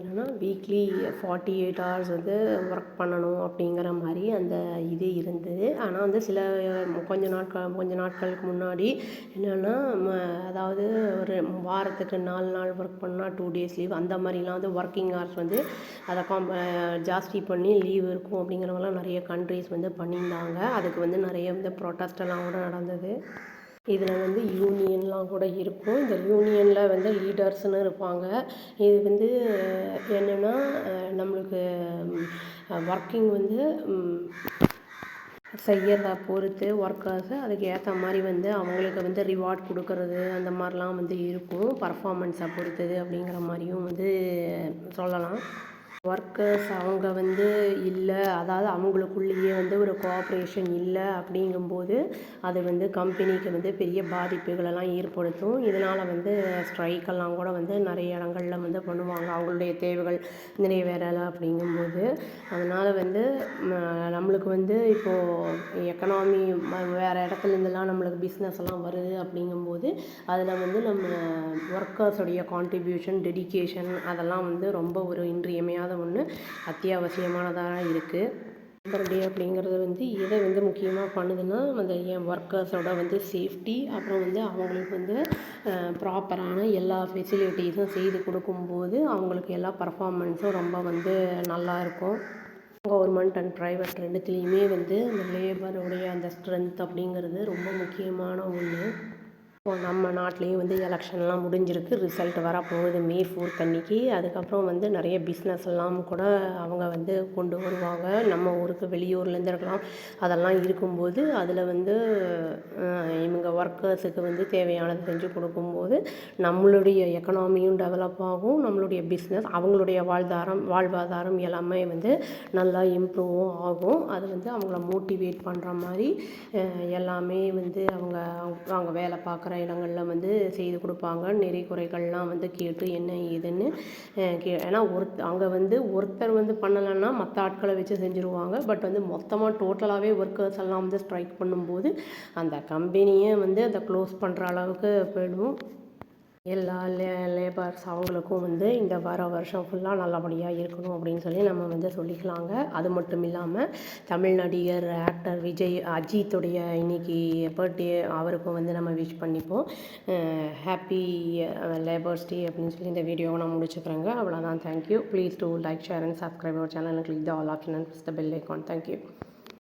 என்னென்னா weekly 48 hours வந்து work பண்ணணும் அப்படிங்கிற மாதிரி அந்த இது இருந்தது. ஆனால் வந்து கொஞ்ச நாட்களுக்கு முன்னாடி என்னென்னா அதாவது ஒரு வாரத்துக்கு 4 நாள் ஒர்க் பண்ணால் 2 டேஸ் லீவ் அந்த மாதிரிலாம் வந்து ஒர்க்கிங் ஹவர்ஸ் வந்து அதை ஜாஸ்தி பண்ணி லீவ் இருக்கும் அப்படிங்கிறவங்களாம் நிறைய கண்ட்ரிஸ் வந்து பண்ணியிருந்தாங்க. அதுக்கு வந்து நிறைய வந்து ப்ரொட்டஸ்டெல்லாம் கூட நடந்தது. இதில் வந்து யூனியன்லாம் கூட இருக்கும். இந்த யூனியனில் வந்து லீடர்ஸ்னு இருப்பாங்க. இது வந்து என்னென்னா நம்மளுக்கு ஒர்க்கிங் வந்து செய்யறத பொறுத்து ஒர்க்கர்ஸு அதுக்கு ஏற்ற மாதிரி வந்து அவங்களுக்கு வந்து ரிவார்ட் கொடுக்கறது அந்த மாதிரிலாம் வந்து இருக்கும். பர்ஃபார்மன்ஸை பொறுத்தது அப்படிங்கிற மாதிரியும் வந்து சொல்லலாம். ஒர்க்கர்ஸ் அவங்க வந்து இல்லை, அதாவது அவங்களுக்குள்ளேயே வந்து ஒரு கோஆப்ரேஷன் இல்லை அப்படிங்கும்போது அது வந்து கம்பெனிக்கு வந்து பெரிய பாதிப்புகளெல்லாம் ஏற்படுத்தும். இதனால் வந்து ஸ்ட்ரைக்கெல்லாம் கூட வந்து நிறைய இடங்கள்ல வந்து பண்ணுவாங்க அவங்களுடைய தேவைகள் நிறைவேறலை அப்படிங்கும்போது. அதனால் வந்து நம்மளுக்கு வந்து இப்போது எக்கனாமி வேறு இடத்துலேருந்துலாம் நம்மளுக்கு பிஸ்னஸ் எல்லாம் வருது அப்படிங்கும்போது அதில் வந்து நம்ம ஒர்க்கர்ஸுடைய கான்ட்ரிபியூஷன், டெடிகேஷன் அதெல்லாம் வந்து ரொம்ப ஒரு இன்றியமையாத ஒன்று, அத்தியாவசியமானதாக இருக்குது. லேபர் டே அப்படிங்கிறது வந்து எதை வந்து முக்கியமாக பண்ணுதுன்னா அந்த என் ஒர்க்கர்ஸோட வந்து சேஃப்டி, அப்புறம் வந்து அவங்களுக்கு வந்து ப்ராப்பரான எல்லா ஃபெசிலிட்டிஸும் செய்து கொடுக்கும்போது அவங்களுக்கு எல்லா பர்ஃபார்மன்ஸும் ரொம்ப வந்து நல்லா இருக்கும். கவர்மெண்ட் அண்ட் ப்ரைவேட் ரெண்டுத்துலேயுமே வந்து அந்த லேபருடைய அந்த ஸ்ட்ரென்த் அப்படிங்கிறது ரொம்ப முக்கியமான ஒன்று. இப்போ நம்ம நாட்டிலையும் வந்து எலெக்ஷன்லாம் முடிஞ்சிருக்கு. ரிசல்ட் வரப்போகுது May 4 அன்னைக்கு. அதுக்கப்புறம் வந்து நிறைய பிஸ்னஸ் எல்லாம் கூட அவங்க வந்து கொண்டு வருவாங்க. நம்ம ஊருக்கு வெளியூர்லேருந்து இருக்கலாம். அதெல்லாம் இருக்கும்போது அதில் வந்து இவங்க ஒர்க்கர்ஸுக்கு வந்து தேவையானது செஞ்சு கொடுக்கும்போது நம்மளுடைய எக்கனாமியும் டெவலப் ஆகும். நம்மளுடைய பிஸ்னஸ் அவங்களுடைய வாழ்வாதாரம் எல்லாமே வந்து நல்லா இம்ப்ரூவும் ஆகும். அது வந்து அவங்கள மோட்டிவேட் பண்ணுற மாதிரி எல்லாமே வந்து அவங்க வேலை பார்க்குற இடங்களில் வந்து செய்து கொடுப்பாங்க. நிறை குறைகள்லாம் வந்து கேட்டு என்ன ஏதுன்னு ஏன்னா அங்கே வந்து ஒருத்தர் வந்து பண்ணலைன்னா மற்ற ஆட்களை வச்சு செஞ்சுருவாங்க. பட் வந்து மொத்தமாக டோட்டலாகவே ஒர்க்கர்ஸ் எல்லாம் வந்து ஸ்ட்ரைக் பண்ணும்போது அந்த கம்பெனியே வந்து அதை க்ளோஸ் பண்ணுற அளவுக்கு போயிடும். எல்லா லேபர்ஸ் அவங்களுக்கும் வந்து இந்த வருஷம் ஃபுல்லாக நல்லபடியாக இருக்கணும் அப்படின்னு சொல்லி நம்ம வந்து சொல்லிக்கலாங்க. அது மட்டும் இல்லாமல் தமிழ் நடிகர், ஆக்டர் அஜித்துடைய இன்னைக்கு பர்த்டே, அவருக்கும் வந்து நம்ம விஷ் பண்ணிப்போம். ஹாப்பி லேபர்ஸ் டே அப்படின்னு சொல்லி இந்த வீடியோவை நான் முடிச்சுக்கிறேங்க. அவ்வளோதான். Thank you. Please do like, share and subscribe our channel, click the all option and press the bell icon. Thank you.